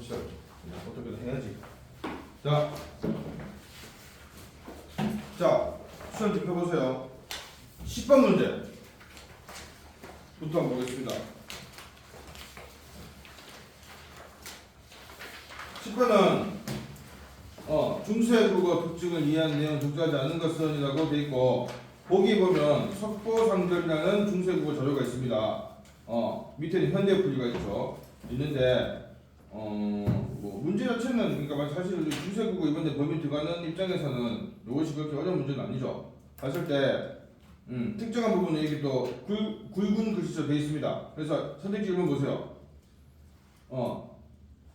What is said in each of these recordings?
해봅시다. 어떻게든 해야지. 자, 수험 좀 펴보세요. 10번 문제부터 한번 보겠습니다. 10번은 중세국어 특징을 이해한 내용 적절하지 않은 것은 이라고 되어 있고, 보기 보면 석보상절이라는 중세국어 자료가 있습니다. 밑에는 현대풀이가 있는데 뭐 문제 자체는 그러니까 사실 중세국어 이번에 범위 들어가는 입장에서는 이것이 그렇게 어려운 문제는 아니죠. 봤을 때 특정한 부분에 이게 또 굵은 글씨로 되어 있습니다. 그래서 선택지 1번 보세요.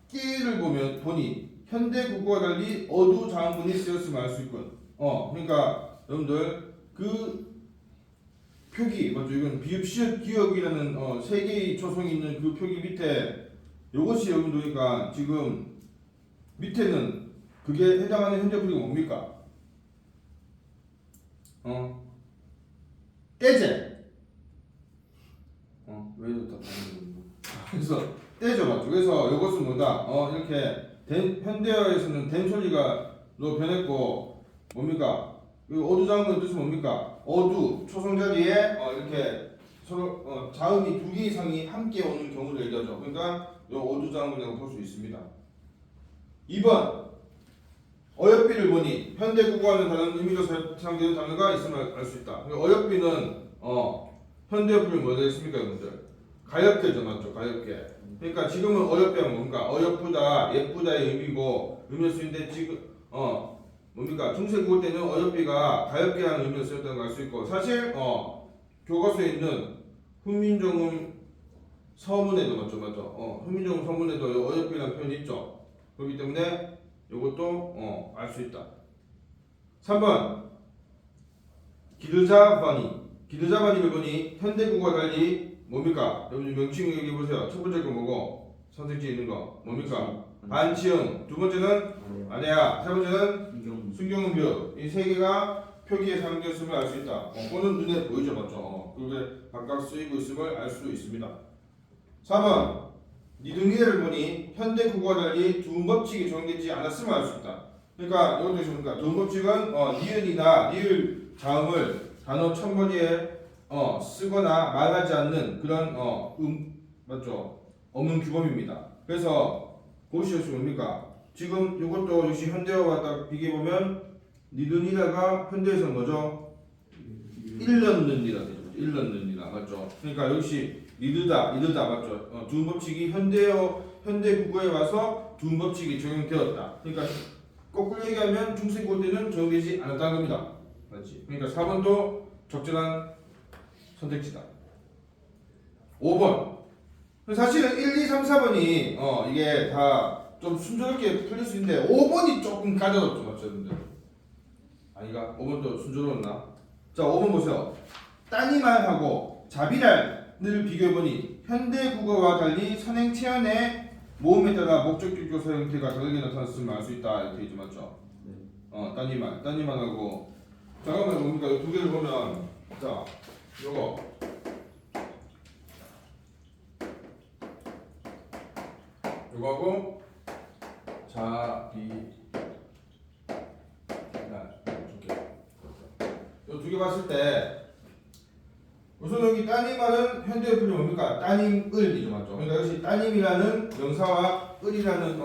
끼를 보니 현대국어와 달리 어두장문이 쓰였음을 알 수 있군. 그러니까 여러분들 그 표기 맞죠? 이건 비읍 시읒 기역이라는 세 개의 초성이 있는 그 표기 밑에 요것이 여러분들 그러니까 지금 밑에는 그게 해당하는 현대풀이가 뭡니까? 떼제. 왜 이렇다 그래서 떼죠 맞죠? 그래서 요것은 뭐다? 이렇게 현대어에서는 된 소리가로 변했고 뭡니까? 그 어두장문의 뜻은 뭡니까? 어두 초성 자리에 이렇게 서로 자음이 두 개 이상이 함께 오는 경우를 얘기하죠. 그러니까 요 어두장문이라고 볼 수 있습니다. 2번 어여삐를 보니 현대국어와는 다른 의미로 사용되는 단어가 있음을 알 수 있다. 어여삐는 현대어풀이 뭐가 되겠습니까, 여러분들? 가엾게죠, 맞죠? 가엾게. 그러니까 지금은 어여삐가 뭔가 어여쁘다, 예쁘다의 의미고 의미를 쓰는데 지금 뭡니까? 중세국어 때는 어여삐가 가엾게라는 의미로 쓰였다는 걸 알 수 있고, 사실 교과서에 있는 훈민정음 서문에도 맞죠? 훈민정음 서문에도 어여삐라는 표현이 있죠. 그렇기 때문에 이것도 알 수 있다. 3번 기르자바니를 보니 현대국어와 달리 뭡니까? 여러분 명칭 여기 보세요. 첫 번째 거 뭐고? 선택지에 있는 거 뭡니까? 반치음. 두 번째는 아내야. 세 번째는 순경음비읍. 이 세 개가 표기에 사용되었음을 알 수 있다. 그거는 눈에 보이죠, 맞죠? 그게 각각 쓰이고 있음을 알 수 있습니다. 4번 니둥이를 보니 현대국어와 달리 두음법칙이 적용되지 않았음을 알 수 있다. 그러니까 이것도 있습니까? 두음법칙은 니은이나 니을 자음을 단어 첫머리에 쓰거나 말하지 않는 그런 맞죠? 없는 규범입니다. 그래서 보시겠습니까? 뭡니까? 지금 이것도 역시 현대어와 딱 비교해 보면 니든이다가 현대에서 뭐죠? 일넣는이라 되죠. 일넣는이라 맞죠? 그러니까 역시 니드다 맞죠? 두음법칙이 현대국어에 와서 두음법칙이 적용되었다. 그러니까 거꾸로 얘기하면 중세국어 때는 적용되지 않았다는 겁니다. 맞지? 그러니까 4번도 적절한 선택지다. 5번. 사실은 1, 2, 3, 4번이 이게 다 좀 순조롭게 풀릴 수 있는데 5번이 조금 가져졌죠, 맞죠? 아니가 5번도 순조로웠나? 자, 5번 보세요. 따니말하고 자비랄을 비교해보니 현대국어와 달리 선행체언의 모음에 따라 목적격조사 형태가 다르게 나타났음을 알 수 있다. 이렇게 있죠, 맞죠? 따니말하고 잠깐만 뭡니까? 이 두 개를 보면 자, 요거하고 자비 두 개 봤을 때 우선 여기 따님말은 현대어풀이 뭡니까? 따님을이죠, 맞죠? 그러니까 역시 따님이라는 명사와 을이라는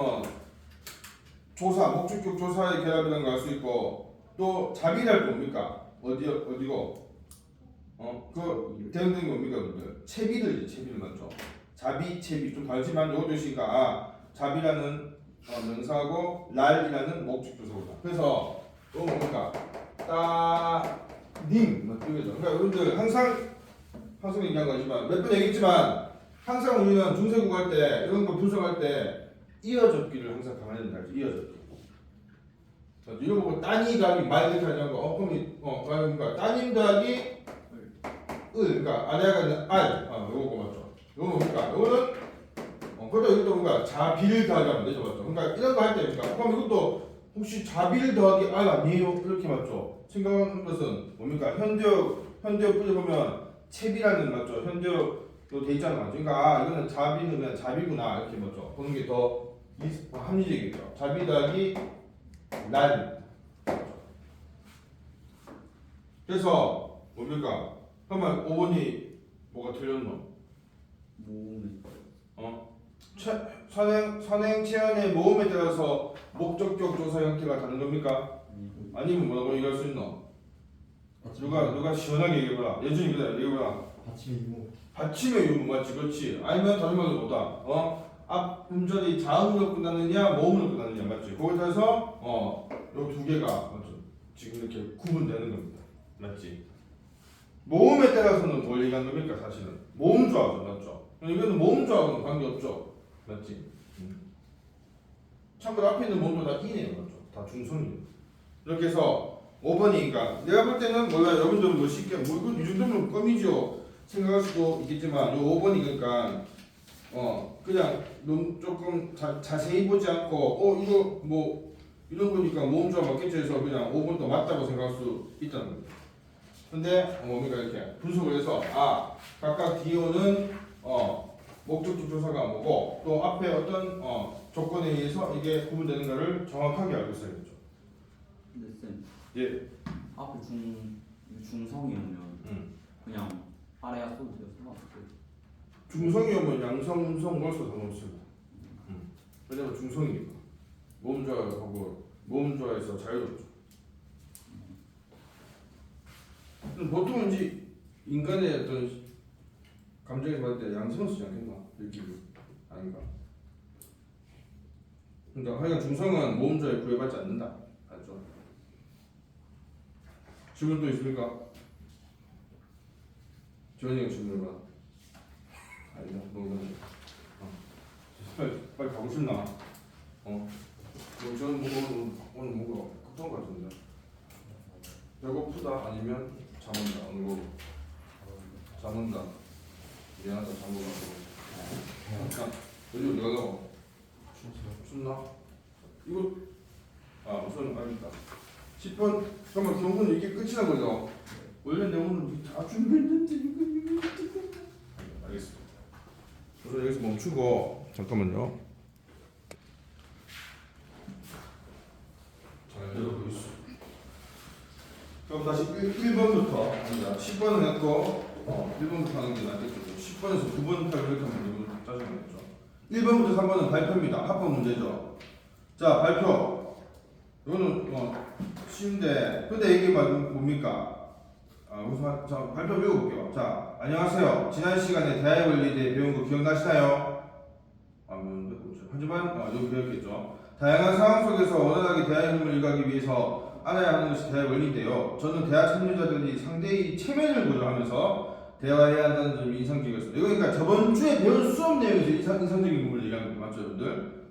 조사, 목적격 조사의 결합이라는 걸 알 수 있고, 또 자비랄 뭡니까? 어디고? 그 대응된 뭡니까, 여러분들? 채비를 맞죠? 자비, 채비 좀 다르지만 요것도 있으니까 자비라는 명사하고 랄이라는 목적 조사보다. 그래서 또 뭡니까? 따님 이거죠. 그러니까 여러분들 항상 얘기한 거지만 몇 번 얘기했지만 항상 우리는 중세국어 할 때 이런 거 분석할 때 이어접기를 항상 가만히 둔다. 이어접기. 이런 거 보고 따니 더하기 말 이렇게 하지 않고 그러니까 따님 더하기 그러니까 아내가 알 요거 맞죠? 요거 뭡니까? 요거는 그러다 이것도 뭔가 자비를 더하기 하면 되죠, 맞죠? 그러니까 이런 거 할 때 그러니까 그럼 이것도 혹시 자비를 더하기 알 아니에요? 이렇게 맞죠? 생각하는 것은 뭡니까? 현대어 풀어보면 채비라는 맞죠? 현대어로 돼 있잖아. 그러니까 이거는 자비는 그냥 자비구나 이렇게 맞죠? 보는 게 더 합리적이죠. 자비 더하기 난. 그래서 뭡니까? 그러면 5번이 뭐가 틀렸노? 모음이 선행 체언의 모음에 따라서 목적격 조사 형태가 다른 겁니까? 아니면 뭐라고 얘기할 수 있노? 누가 시원하게 얘기해봐라. 예준이 그래 얘기해봐라. 받침의 유무. 받침의 유무 맞지? 그렇지. 아니면 다른 말로 보다 앞 음절이 자음으로 끝나느냐 모음으로 끝나느냐 맞지? 거기에 따라서 요 두 개가 맞죠? 지금 이렇게 구분되는 겁니다. 맞지? 모음에 따라서는 뭘 얘기한 겁니까 사실은? 모음 조합은 맞죠? 이거는 모음 조합은 관계없죠? 맞지? 참고로 앞에 있는 모음도 다 이네요 맞죠? 다 중성이에요. 이렇게 해서 5번이니까 내가 볼 때는 몰라요. 여러분들은 뭐 쉽게 뭐 이거 이 정도면 껌이죠 생각할 수도 있겠지만 요 5번이니까 그냥 조금 자세히 보지 않고 이거 뭐 이런 거니까 모음 조합 맞겠죠 해서 그냥 5번도 맞다고 생각할 수 있다는 거예요. 근데 뭡니까 이렇게 분석을 해서 각각 DO는 목적격 조사가 뭐고 또 앞에 어떤 조건에 의해서 이게 구분되는 것을 정확하게 알고 있어야겠죠. 근데 쌤 예. 앞에 중성이면 그냥 아래야 써도 돼요? 상관없어요? 중성이면 양성, 음성, 뭘써 상관없습니다. 왜냐면 중성이니까 모음 조합하고 모음 조합에서 자유롭죠. 보통 이제 인간의 어떤 감정에서 받을 때 양성을 쓰지 않겠나? 느낌이 아닌가? 그러니까 하여간 중성은 모음 조합에 구애받지 않는다. 알죠? 질문 또 있습니까? 지원이가 질문을 봐. 아니다. 너무 빨리 가고 싶나? 저는 오늘 뭔가 급한 것 같은데. 배고프다 아니면 잠온다. 오늘 잠온다. 미안하다 잠온다. 어디 어디 가려고? 춥나? 이거 우선 알겠다. 10번 잠깐만 경고는 이게 끝이란 거죠? 원래 내 오늘 다 준비했는데 이거 알겠습니다. 우선 여기서 멈추고 잠깐만요. 잘 열고 있어. 그럼 다시 1번부터 아니다. 10번은 했고 1번부터 하는 게 낫겠죠. 10번에서 9번까지 이렇게 하면 너무 짜증나겠죠. 1번부터 3번은 발표입니다. 합법 문제죠. 자 발표. 이거는 쉬운데 근데 이게 뭡니까? 우선 자 발표 읽어볼게요. 자 안녕하세요. 지난 시간에 대화의 원리에 대해 배운 거 기억나시나요? 하지만 여기 배웠겠죠. 다양한 상황 속에서 원활하게 대화의 흐름을 이해하기 위해서 알아야 하는 것이 대화의 원리인데요. 저는 대화 참여자들이 상대의 체면을 고려하면서 대화해야 한다는 점이 인상적이었습니다. 이거 그러니까 저번 주에 배운 수업 내용에서 인상적인 부분을 얘기하는 거 맞죠, 여러분들?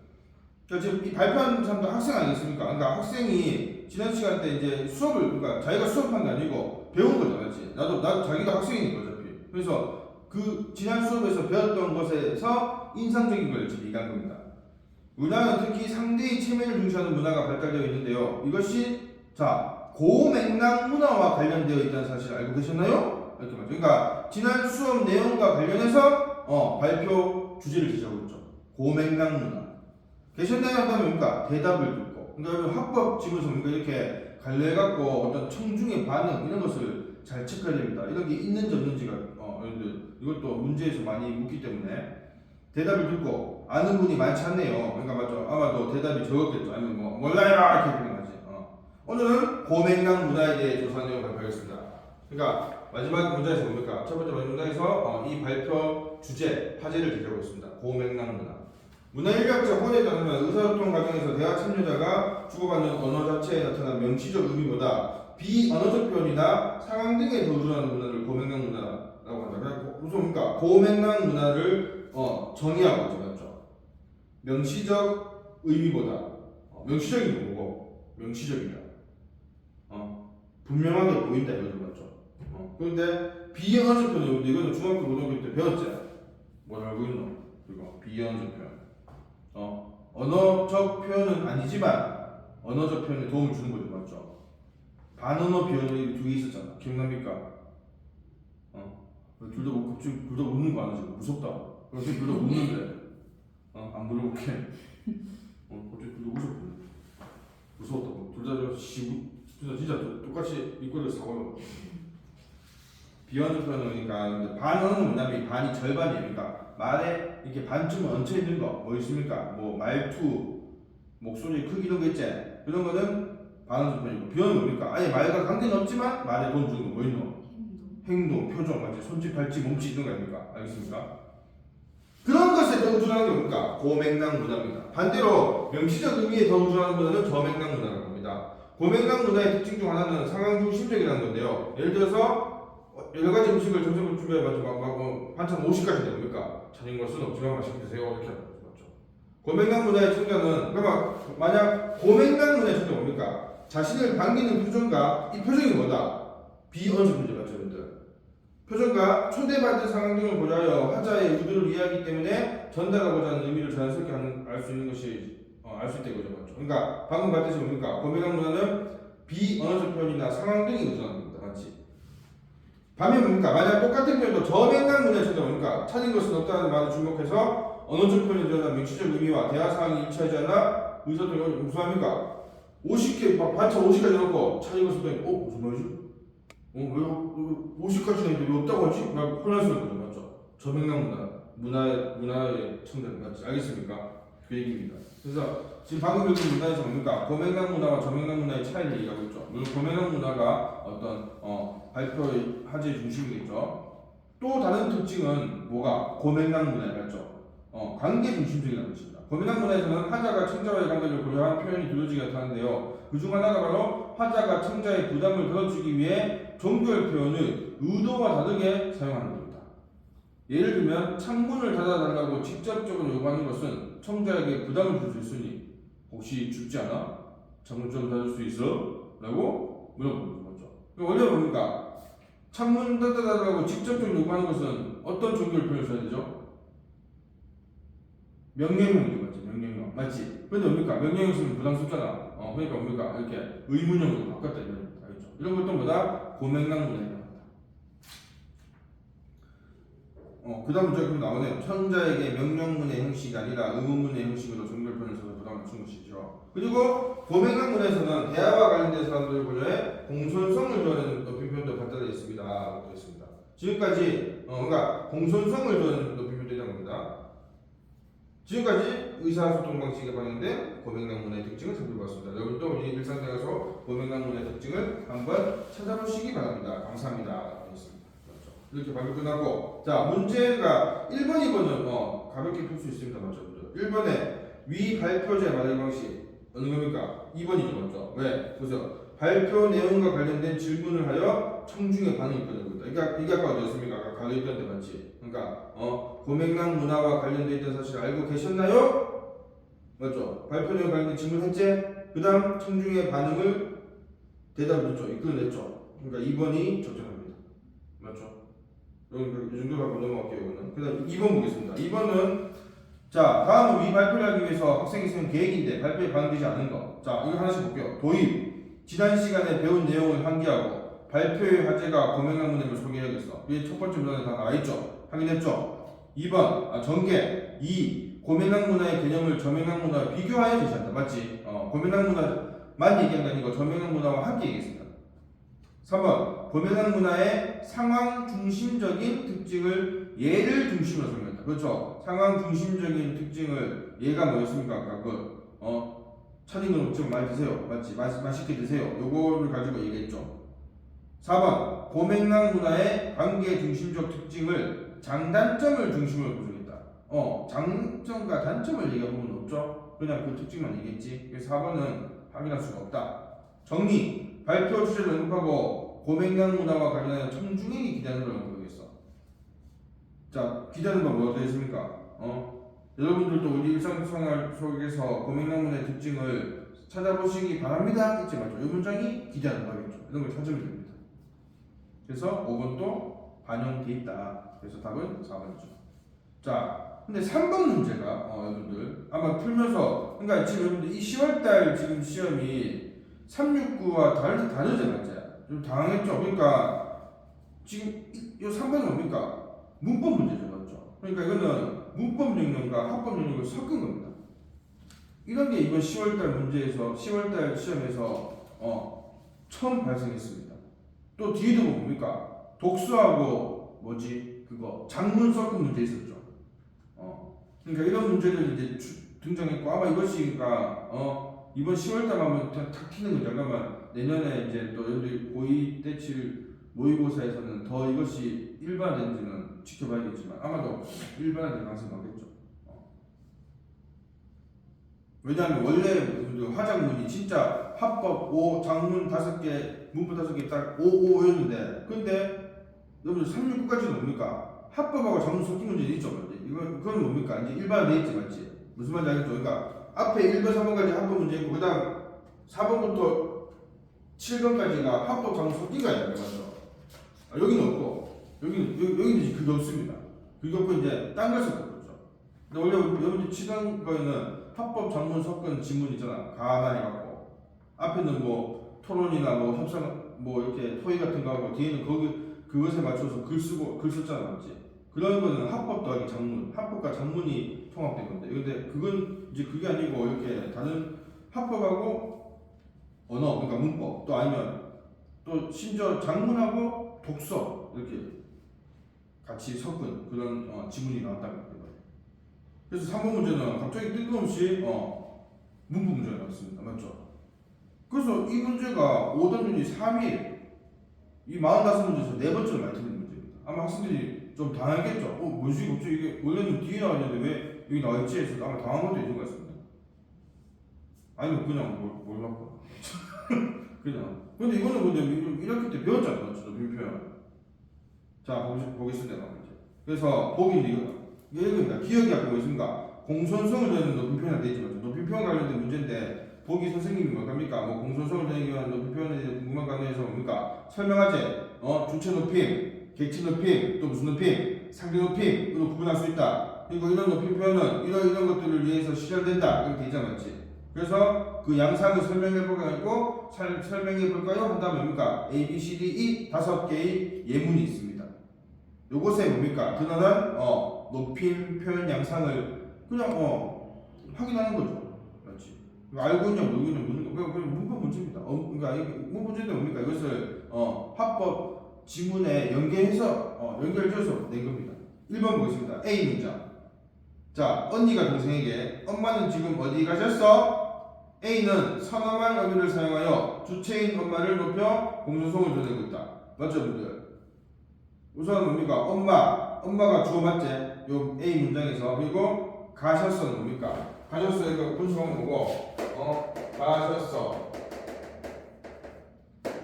그러니까 지금 이 발표하는 사람도 학생 아니겠습니까? 그러니까 학생이 지난 시간 때 이제 수업을 그러니까 자기가 수업한 게 아니고 배운 거죠, 맞지? 나도 자기가 학생이니까 어차피. 그래서 그 지난 수업에서 배웠던 것에서 인상적인 걸 지금 얘기한 겁니다. 문화는 특히 상대의 체면을 중시하는 문화가 발달되어 있는데요. 이것이 고맥락 문화와 관련되어 있다는 사실을 알고 계셨나요? 이렇게 말이죠. 그러니까 지난 수업 내용과 관련해서 발표 주제를 제시하고 있죠. 고맥락 문화. 계셨나요? 한다면 뭡니까? 대답을 듣고. 그러니까 학법 지문에서 뭡니까? 이렇게 관련해갖고 어떤 청중의 반응 이런 것을 잘 체크해야 됩니다. 이런 게 있는지 없는지가 이것도 문제에서 많이 묻기 때문에 대답을 듣고 아는 분이 많지 않네요. 그러니까 맞죠? 아마도 대답이 적었겠죠. 아니면 뭐 몰라요 이렇게 되는 거지. 오늘은 고맥락 문화에 대해 조사한 내용을 발표하겠습니다. 그러니까 마지막 문제에서 뭡니까? 첫 번째 문제에서 이 발표 주제 화제를 제기하고 있습니다. 고맥락 문화. 문화인류학자 혼에 따르면 의사소통 과정에서 대화 참여자가 주고받는 언어 자체에 나타난 명시적 의미보다 비언어적 표현이나 상황 등에 더 의존하는 문화를 고맥락 문화라고 한다. 그러니까 우선 그러니까 고맥락 문화를 정의하고 있죠, 맞죠? 명시적 의미보다 명시적인 게 뭐고 명시적이다. 분명하게 보인다 이거죠, 맞죠? 그런데 비언어적 표현 이거는 중학교 고등학교 때 배웠지? 뭘 알고 있노? 이거 비언어적 표현. 언어적 표현은 아니지만 언어적 표현에 도움을 주는 거죠, 맞죠? 반언어 비언어 두 개 있었잖아. 기억납니까? 둘 다 갑자기 둘 다 웃는 거 아니지? 무섭다. 그래서 둘 다 웃는데 안 물어볼게. 진짜 똑같이 이꼴을 사고요. 비언어적 표현이니까 반어는 뭐냐면 반이 절반이에요. 그러니까 말에 이렇게 반쯤 얹혀 있는 거 뭐 있습니까? 뭐 말투, 목소리 크기 이런 거 있지. 그런 거는 반어적 표현이고 비언어는 뭡니까? 아예 말과 관계는 없지만 말에 돈 주는 거 뭐 있노? 행동, 표정, 맞지? 손짓, 발짓, 몸짓 이런 거 아닙니까? 알겠습니까? 그런 것에 더 의존하는 게 뭡니까? 고맥락 문화입니다. 반대로 명시적 의미에 더 의존하는 문화는 저맥락 문화라고 합니다. 고맥락 문화의 특징 중 하나는 상황 중심적이라는 건데요. 예를 들어서 여러 가지 음식을 점심 준비해 막 반찬 50가지 됩니까? 차린 것은 없지만 맛있게 드세요. 이렇게 하는 거죠. 맞죠? 고맥락 문화의 청자는 그러면 만약 고맥락 문화의 청자 뭡니까? 자신을 반기는 표정과 이 표정이 뭐다? 비언어적 문제 맞죠, 여러분들? 표정과 초대받은 상황 등을 고려하여 화자의 의도를 이해하기 때문에 전달하고자 하는 의미를 자연스럽게 알 수 있는 것이 알 수 있다 이거죠, 맞죠? 그러니까 방금 봤듯이 뭡니까? 고맥락 문화는 비언어적 표현이나 상황 등이 의존하는 겁니다, 맞지? 반면 뭡니까? 만약 똑같은 표현도 저맥락 문화의 청자 뭡니까? 찾은 것은 없다는 말을 주목해서 언어적 표현에 대한 명시적 의미와 대화 상황이 일치하지 않아 의사소통을 무슨 합니까? 50개 반찬 50가지 넣고 찾은 것은 없다니 무슨 말이지? 왜 50가지나 있는데 왜 없다고 하지? 막 혼란스러운 거죠, 맞죠? 저맥락 문화의 청자는 맞지? 알겠습니까? 그 얘기입니다. 그래서 지금 방금 읽은 문화에서 뭡니까? 고맥락 문화와 저맥락 문화의 차이를 얘기하고 있죠. 물론 고맥락 문화가 어떤 발표의 화제 중심이겠죠. 또 다른 특징은 뭐가? 고맥락 문화에 맞죠? 관계 중심적이라는 것입니다. 고맥락 문화에서는 화자가 청자와의 관계를 고려한 표현이 두려지게 나타나는데요. 그 중 하나가 바로 화자가 청자의 부담을 덜어주기 위해 종결 표현을 의도와 다르게 사용하는 겁니다. 예를 들면 창문을 닫아달라고 직접적으로 요구하는 것은 청자에게 부담을 줄 수 있으니 혹시 춥지 않아? 창문 좀 닫을 수 있어? 라고 물어보는 거죠. 원래 뭡니까? 창문 닫아달라고 직접적으로 요구하는 것은 어떤 종결 표현을 써야 되죠? 명령형이죠, 맞지? 명령형 맞지? 근데 뭡니까? 명령형 쓰면 부담스럽잖아. 그러니까 뭡니까? 이렇게 의문형으로 바꿨다 이런 겁니다. 알겠죠? 이런 것도 뭐다? 고맥락 문화입니다. 그 다음 문제가 나오네요. 청자에게 명령문의 형식이 아니라 의문문의 형식으로 종결표현을 써서 부담을 맞춘 것이죠. 그리고 고맥락 문화에서는 대화와 관련된 사람들을 고려해 공손성을 드러내는 높임 표현도 발달되어 있습니다. 라고 되어 있습니다. 지금까지 그러니까 공손성을 드러내는 높임 표현도 있다는 겁니다. 지금까지 의사소통 방식에 반영된 고맥락 문화의 특징을 살펴봤습니다. 여러분도 우리 일상생활에서 고맥락 문화의 특징을 한번 찾아보시기 바랍니다. 감사합니다. 이렇게 발표 끝나고 자 문제가 1번, 2번은 가볍게 풀 수 있습니다. 맞죠? 1번에 위 발표자의 말의 방식 어느 겁니까? 2번이죠. 맞죠? 왜? 보세요. 발표 내용과 관련된 질문을 하여 청중의 반응을 이끌는 겁니다. 이게 아까 어디였습니까? 아까 가려있던 데 맞지? 그러니까 고맥락 문화와 관련되어 있던 사실을 알고 계셨나요? 맞죠? 발표 내용 관련된 질문했지? 그 다음 청중의 반응을 대답했죠. 이끌어냈죠. 그러니까 2번이 적절합니다. 맞죠? 이 정도로 한번 넘어갈게요. 이거는. 그 다음 2번 보겠습니다. 2번은 자 다음은 위 발표를 하기 위해서 학생이 세운 계획인데 발표에 반영되지 않은 거. 자 이거 하나씩 볼게요. 도입. 지난 시간에 배운 내용을 환기하고 발표의 화제가 고맥락 문제를 소개해야겠어. 이게 첫 번째 문항에 다 나와있죠. 확인했죠. 2번 전개. 2. 고맥락 문화의 개념을 저맥락 문화와 비교하여 제시한다. 맞지? 고맥락 문화만 얘기한 게 아니고 저맥락 문화와 함께 얘기했습니다. 3번 고맥락 문화의 상황 중심적인 특징을 예를 중심으로 설명했다. 그렇죠? 상황 중심적인 특징을 예가 뭐였습니까? 아까 차린 건 없지만 많이 드세요. 맞지? 맛있게 드세요. 요거를 가지고 얘기했죠. 4번 고맥락 문화의 관계 중심적 특징을 장단점을 중심으로 구성했다. 장점과 단점을 얘기한 부분은 없죠. 그냥 그 특징만 얘기했지. 그래서 4번은 확인할 수가 없다. 정리. 발표 주제를 언급하고 고맥락 문화와 관련한 청중에게 기대하는 걸 언급하겠어. 자, 기대하는 건 뭐가 되겠습니까? 여러분들도 우리 일상생활 속에서 고맥락 문화의 특징을 찾아보시기 바랍니다. 있지 맞죠? 이 문장이 기대하는 바겠죠. 이런 걸 찾으면 됩니다. 그래서 5번도 반영돼 있다. 그래서 답은 4번이죠. 자, 근데 3번 문제가 여러분들 아마 풀면서 그러니까 지금 여러분들 이 10월달 지금 시험이 369와 다르지 맞죠? 좀 당황했죠. 그러니까 지금 이 3번은 뭡니까? 문법 문제죠, 맞죠? 그러니까 이거는 문법 영역과 학법 영역을 섞은 겁니다. 이런 게 이번 10월달 문제에서 10월달 시험에서 처음 발생했습니다. 또 뒤에도 뭡니까? 독수하고 뭐지? 그거 장문 섞은 문제 있었죠. 그러니까 이런 문제들 이제 등장했고 아마 이것이 그러니까 이번 10월달 하면 탁 튀는 거죠. 잠깐만 내년에 이제 또 여러분들 고2 때칠 모의고사에서는 더 이것이 일반화되는지는 지켜봐야겠지만 아마도 일반화될 가능성이 많겠죠. 왜냐하면 원래 화작문이 진짜 합법 5 장문 5개 문법 5개 딱 5였는데 근데 여러분들 3, 6까지는 뭡니까? 합법하고 장문 섞인 문제도 있죠. 그건 뭡니까? 이제 일반화돼 있지 맞지? 무슨 말인지 알겠죠? 그러니까 앞에 1번, 3번까지 합법 문제 있고 그 다음 4번부터 7번까지가 합법 장문 섞인 거 아니에요? 맞죠? 여기는 없고 여기는 이제 그게 없습니다. 그게 없고 이제 딴 걸 섞은 거죠. 근데 원래 여러분들 치던 거에는 합법 장문 섞은 지문 있잖아. 가만해갖고 앞에는 뭐 토론이나 뭐 협상 뭐 이렇게 토의 같은 거 하고 뒤에는 그것에 맞춰서 글 썼잖아, 맞지? 그런 거는 합법 더하기 장문, 합법과 장문이 통합된 건데, 근데 그건 이제 그게 아니고 이렇게 다른 합법하고 언어, 그러니까 문법, 또 아니면 또 심지어 장문하고 독서 이렇게 같이 섞은 그런 지문이 나왔다는 거예요. 그래서 3번 문제는 갑자기 뜬금없이 문법 문제가 나왔습니다, 맞죠? 그래서 이 문제가 5단 문제 3일 이 45문제에서 4번째로 많이 틀린 문제입니다. 아마 학생들이 좀 당하겠죠. 뭐지 갑자기 이게 원래는 뒤에 나왔는데 왜 여기 나와있지 해서 아마 당한 것도 있는 것 같습니다. 아니면 그냥 몰랐고 그냥 근데 이거는 근데 1학기 때 배웠잖아 맞죠? 높임 표현. 자 보겠습니다 이제. 그래서 보기는 이거입니다. 기억이 아까 뭐 있습니까? 공손성을 되는 높임 표현이 되어 있지만 높임 표현 관련된 문제인데 보기 선생님이 뭐합니까? 뭐 공손성을 되기 위한 높임 표현에 대해 궁금한 관련해서 뭡니까? 설명하제, 주체 높임, 객체 높임, 또 무슨 높임, 상대 높임으로 구분할 수 있다. 그리고 이런 높임 표현은 이런 것들을 위해서 실현된다. 이렇게 되잖아, 맞지? 그래서 그 양상을 설명해 볼까요? 설명해 볼까요? 한다면 뭡니까? A, B, C, D, E 5개의 예문이 있습니다. 요것에 뭡니까? 근원은 높임 표현 양상을 그냥 확인하는 거죠. 맞지? 알고 있냐 모르고 있냐 묻는 거 그냥 문법 문제입니다. 그러니까 문법 문제인데 뭡니까? 이것을 합법 지문에 연계해서 연결지어서 낸 겁니다. 1번 보겠습니다. A 문장. 자, 언니가 동생에게 엄마는 지금 어디 가셨어? A는 선엄한 어미를 사용하여 주체인 엄마를 높여 공손성을 드러내고 있다. 맞죠, 분들? 우선 뭡니까? 엄마가 주어 맞지? 요 A 문장에서. 그리고 가셨어는 뭡니까? 가셨어 이거 분수가 뭐고? 가셨어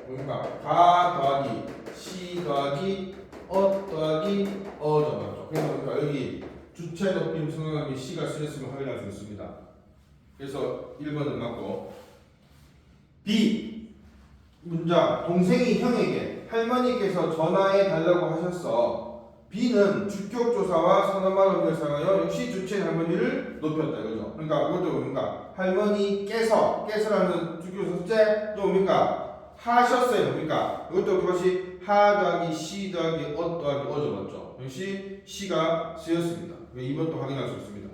뭡니까? 가 더하기 시 더하기 더하기 맞죠? 그래서 뭡니까? 여기 주체 높임 성형함이 시가 쓰였음을 확인할 수 있습니다. 그래서 1번은 맞고 B 문장 동생이 형에게 할머니께서 전화해 달라고 하셨어. B는 주격조사와 선엄한 어미를 사용하여 역시 주체인 할머니를 높였다 이거죠. 그러니까 이것도 뭡니까? 할머니께서라는 주격조사 숫자 또 뭡니까? 하셨어요 뭡니까? 이것도 그것이 하 더하기 시 더하기 더하기 어죠 맞죠? 역시 시가 쓰였습니다. 2번도 확인할 수 있습니다.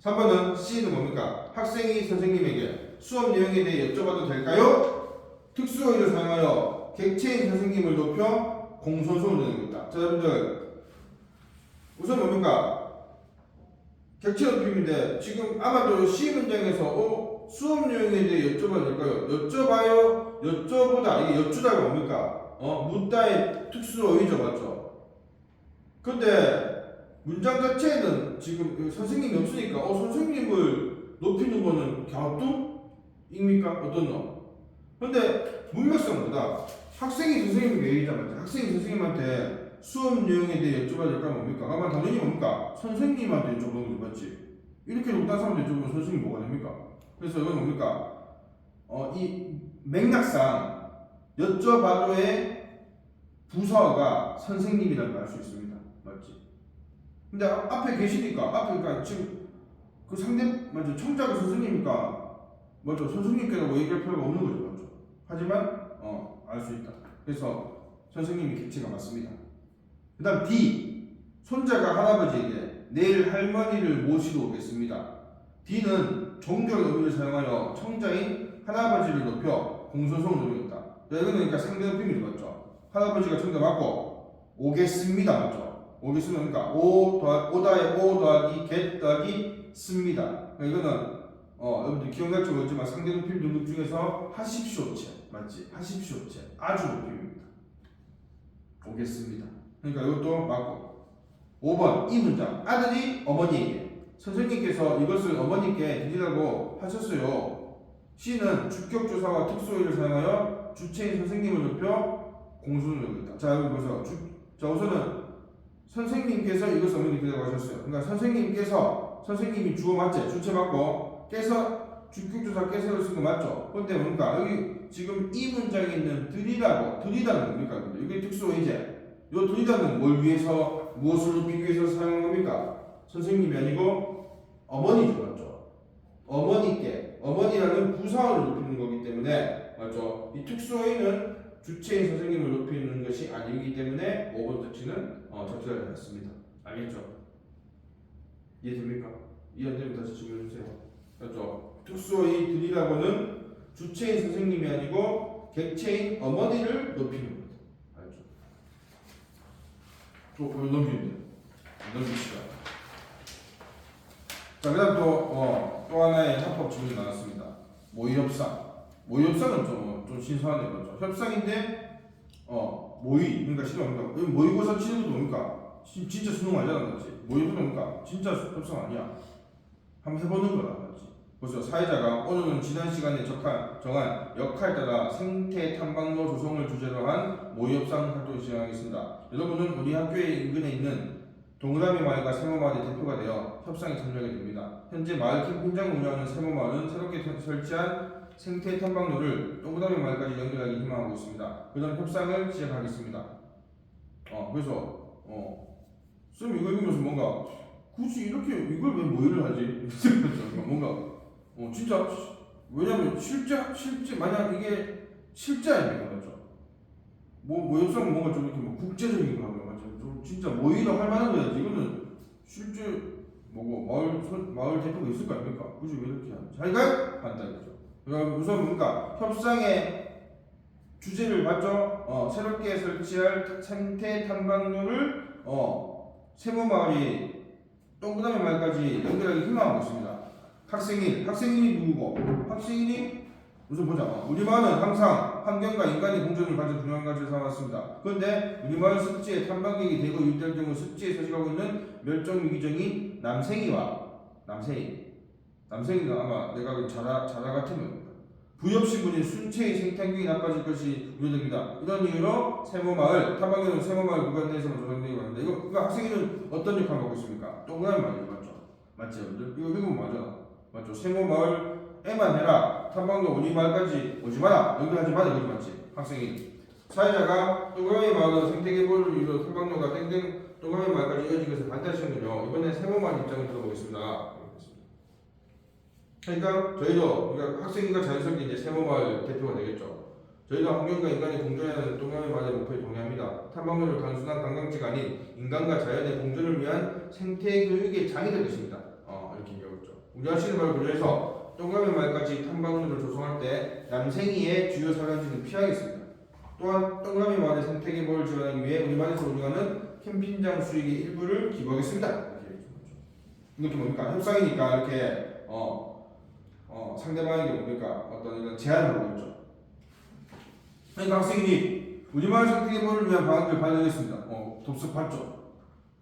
3번은 C는 뭡니까? 학생이 선생님에게 수업 내용에 대해 여쭤봐도 될까요? 특수어휘를 사용하여 객체인 선생님을 높여 공손성을 내는 겁니다. 자, 여러분들 우선 뭡니까? 객체 높임인데 지금 아마도 C 문장에서 수업 내용에 대해 여쭤봐도 될까요? 여쭤보다 이게 여쭈다가 뭡니까? 묻다의 특수어휘죠, 맞죠? 근데 문장 자체는 지금 선생님이 없으니까 선생님을 높이는 거는 갸우뚱입니까? 어떤 놈? 근데 문맥성보다 학생이 선생님에게 얘기하자마자 학생이 선생님한테 수업 내용에 대해 여쭤봐야 될까 뭡니까? 아마 당연히 뭡니까? 선생님한테 여쭤보는 거 맞지? 이렇게 다른 사람한테 여쭤보면 선생님이 뭐가 됩니까? 그래서 이건 뭡니까? 이 맥락상 여쭤봐도의 부서가 선생님이라는 걸 알 수 있습니다. 맞지? 근데 앞에 계시니까 그러니까 지금 그 상대 맞죠? 청자가 선생님이니까 맞죠? 선생님께라고 얘기할 필요가 없는 거죠, 맞죠? 하지만 알 수 있다. 그래서 선생님이 객체가 맞습니다. 그다음 D 손자가 할아버지에게 내일 할머니를 모시러 오겠습니다. D는 종교의 의미를 사용하여 청자인 할아버지를 높여 공소성을 노리고 있다. 자, 이거는 그러니까 상대 높임이 맞죠. 할아버지가 정답 맞고 오겠습니다 맞죠. 오겠습니다 그러니까 오다에 오 더하기 get 더하기 습니다. 그러니까 이거는 여러분들 기억날지 모르지만 상대 높임 등급 중에서 하십시오체 맞지? 하십시오체 아주 높임입니다. 오겠습니다. 그러니까 이것도 맞고. 5번 이 문장 아들이 어머니에게 선생님께서 이것을 어머니께 드리라고 하셨어요. C는 주격조사와 특수어휘를 사용하여 주체인 선생님을 높여 공수를 넣었다. 자 여기 보세요. 자 우선은 선생님께서 이것을 어머니께 드리라고 하셨어요. 그러니까 선생님이 주어 맞지? 주체 맞고 깨서 주격조사 깨서를 쓴 거 맞죠? 그런데 뭡니까? 여기 지금 이 문장에 있는 드리다는 뭡니까? 이게 특수어휘제. 요 드리다는 뭘 위해서 무엇을 높이기 위해서 사용한 겁니까? 선생님이 아니고 어머니죠, 맞죠? 어머니라는 부사어를 높이는 거기 때문에 맞죠? 이 특수어휘는 주체인 선생님을 높이는 것이 아니기 때문에 5번 터치는 적절하지 않습니다. 알겠죠? 이해됩니까? 이해 안 되면 다시 질문해 주세요. 맞죠? 특수어휘 드리라고는 주체인 선생님이 아니고 객체인 어머니를 높이는 겁니다. 알죠? 또 넘기면 돼. 넘깁시다. 자, 그다음 또 하나의 합법 질문이 나왔습니다. 모의협상. 모의협상은 좀 신선하네요, 그렇죠? 협상인데 모의 그러니까 싫어합니까? 모의고사 치는 것도 뭡니까? 진짜 수능 알잖아, 맞지? 모의고사 뭡니까? 진짜 협상 아니야. 한번 해보는 거라, 맞지? 그래서 사회자가 오늘은 지난 시간에 정한 역할에 따라 생태 탐방로 조성을 주제로 한 모의협상 활동을 진행하겠습니다. 여러분은 우리 학교의 인근에 있는 동그라미 마을과 세모마을의 대표가 되어 협상에 참여하게 됩니다. 현재 마을 캠핑장을 운영하는 세모마을은 새롭게 설치한 생태 탐방로를 동그라미 마을까지 연결하기 희망하고 있습니다. 그런 협상을 시작하겠습니다. 그래서 쌤 이거 읽으면서 뭔가 굳이 이렇게 이걸 왜 모의를 하지? 뭔가 진짜 왜냐면 실제 만약 이게 실제 아닙니까, 맞죠? 모의협상은 뭔가 좀 이렇게 국제적인 거 하면 맞죠? 좀 진짜 모의라고 할 만한 거야지. 이거는 실제 마을 대표가 있을 거 아닙니까? 굳이 왜 이렇게 하는지 자기가 한다 이거죠. 그러니까 우선 뭡니까? 협상의 주제를 맞죠? 새롭게 설치할 생태 탐방로를 세모마을이 동그라미 마을까지 연결하기 희망하고 있습니다. 학생인이 누구고? 학생인이 우선 보자. 우리 마을은 항상 환경과 인간의 공존을 가장 중요한 것을 삼았습니다. 그런데 우리 마을 습지에 탐방객이 대거 유입될 경우 습지에 서식하고 있는 멸종위기종인 남생이는 아마 내가 자라 같은 겁니다. 부엽신분인 순체의 생태환경이 나빠질 것이 우려됩니다. 이런 이유로 세모마을 탐방객은 세모마을 구간 내에서만 조성되기 바랍니다. 이거 학생이는 어떤 역할을 하고 있습니까? 동그라미 마을이죠, 맞죠, 여러분들? 이거 읽으면 맞죠? 세모마을에만 해라. 탐방로 우리 마을까지 오지 마라. 연결하지 마라. 여기 맞지? 학생이. 사회자가 동그라미 마을은 생태계보를 위로 탐방로가 동그라미 마을까지 이어진 것을 반대하시는군요. 이번에 세모마을 입장을 들어보겠습니다. 그러니까 저희도 학생인가 자연스럽게 이제 세모마을 대표가 되겠죠. 저희도 환경과 인간이 공존하는 동그라미 마을의 목표에 동의합니다. 탐방로를 단순한 관광지가 아닌 인간과 자연의 공존을 위한 생태 교육의 장이 될 것입니다. 이렇게 얘기하고 우리 아시는 바를 고려해서 동그라미 마을까지 탐방로를 조성할 때 남생이의 주요 사관지는 피하겠습니다. 또한 동그라미 마을의 생태계보를 지원하기 위해 우리 마을에서 운영하는 캠핑장 수익의 일부를 기부하겠습니다. 이렇게 뭡니까? 협상이니까 이렇게 상대방에게 뭡니까? 어떤 이런 제안을 하고 있죠. 그러니까 학생이 우리 마을 생태계보를 위한 방안을 발표하겠습니다. 돕습하죠.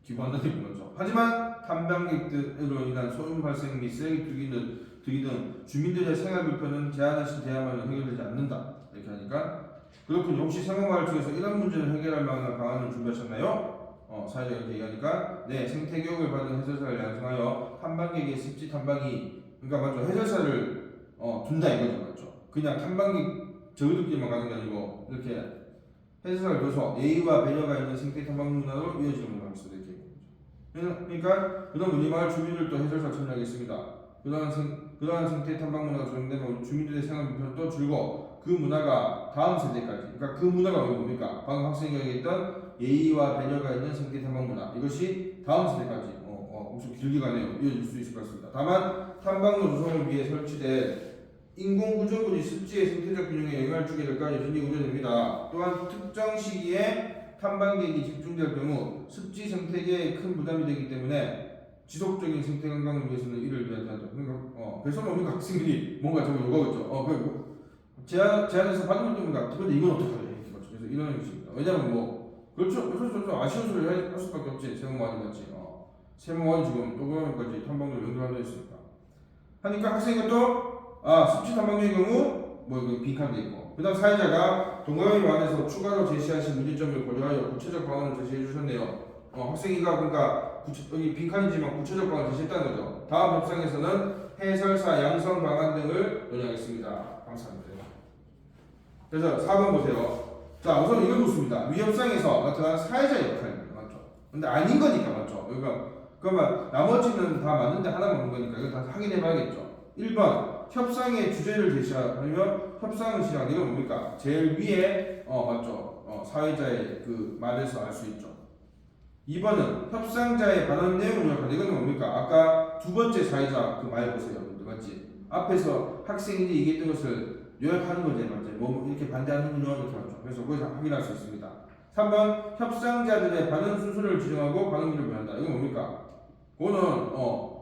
기부한다는 얘기는 거죠. 하지만 탐방객들로 인한 소음 발생 및 쓰레기 투기 등 주민들의 생활 불편은 제한하신 대야만은 해결되지 않는다. 이렇게 하니까 그렇군요. 혹시 세모마을 쪽에서 이런 문제를 해결할 만한 방안을 준비하셨나요? 사회자가 이렇게 얘기하니까 네, 생태교육을 받은 해설사를 양성하여 탐방객의 습지 탐방이 그러니까 맞죠. 해설사를 둔다 이거죠, 맞죠. 그냥 탐방객 저희들끼리만 가는 게 아니고 이렇게 해설사를 둬서 예의와 배려가 있는 생태 탐방 문화로 이어지는 걸 하겠습니다. 이렇게. 그러니까 그런 우리 마을 주민들도 해설사 참여하겠습니다. 그러한 생태 탐방 문화가 조성되면 주민들의 생활 불편도 줄고 그 문화가 다음 세대까지 그러니까 그 문화가 뭡니까? 방금 학생이 얘기했던 예의와 배려가 있는 생태 탐방 문화 이것이 다음 세대까지 엄청 길게 가네요. 이어질 수 있을 것 같습니다. 다만 탐방로 조성을 위해 설치될 인공구조물이 습지의 생태적 균형에 영향을 주게 될까 여전히 우려됩니다. 또한 특정 시기에 탐방객이 집중될 경우 습지 생태계에 큰 부담이 되기 때문에 지속적인 생태 건강을 위해서는 이를 위하지 않다. 그러니까 그래서 뭡니까 학생들이 뭔가 저거 요구하겠죠. 제안에서 받으면 또 뭔가 근데 이건 어떻게 하냐 그래서 이런 것입니다. 왜냐면 뭐 그렇죠. 아쉬운 소리 할 수밖에 없지. 세무관이 같이 세무관이 지금 프로그램까지 탐방을 연결하려 있으니까 하니까 학생이 또 습지 탐방의 경우 뭐 이거 빈칸돼 있고 그다음 사회자가 동그라미 안에서 추가로 제시하신 문제점을 고려하여 구체적 방안을 제시해 주셨네요. 학생이가 그러니까 여기 빈칸이지만 구체적 방안을 제시했다는 거죠. 다음 협상에서는 해설사 양성 방안 등을 논의하겠습니다. 감사합니다. 그래서 4번 보세요. 자, 우선 이걸 묻습니다. 위협상에서 나타난 사회자 역할입니다. 맞죠? 근데 아닌 거니까 맞죠? 그러면 나머지는 다 맞는데 하나 맞는 거니까 이거 다 확인해 봐야겠죠. 1번 협상의 주제를 제시하면 협상을 시작하는 이건 뭡니까? 제일 위에 맞죠? 사회자의 그 말에서 알 수 있죠. 2번은 협상자의 발언 내용을 요약하는 이건 뭡니까? 아까 두 번째 사회자 그 말 보세요. 맞지? 앞에서 학생이 얘기했던 것을 요약하는 거지 맞죠? 뭐 이렇게 반대하는군요 이렇게 맞죠? 그래서 거기서 확인할 수 있습니다. 3번 협상자들의 발언 순서를 지정하고 발언기를 보낸다. 이건 뭡니까? 그거는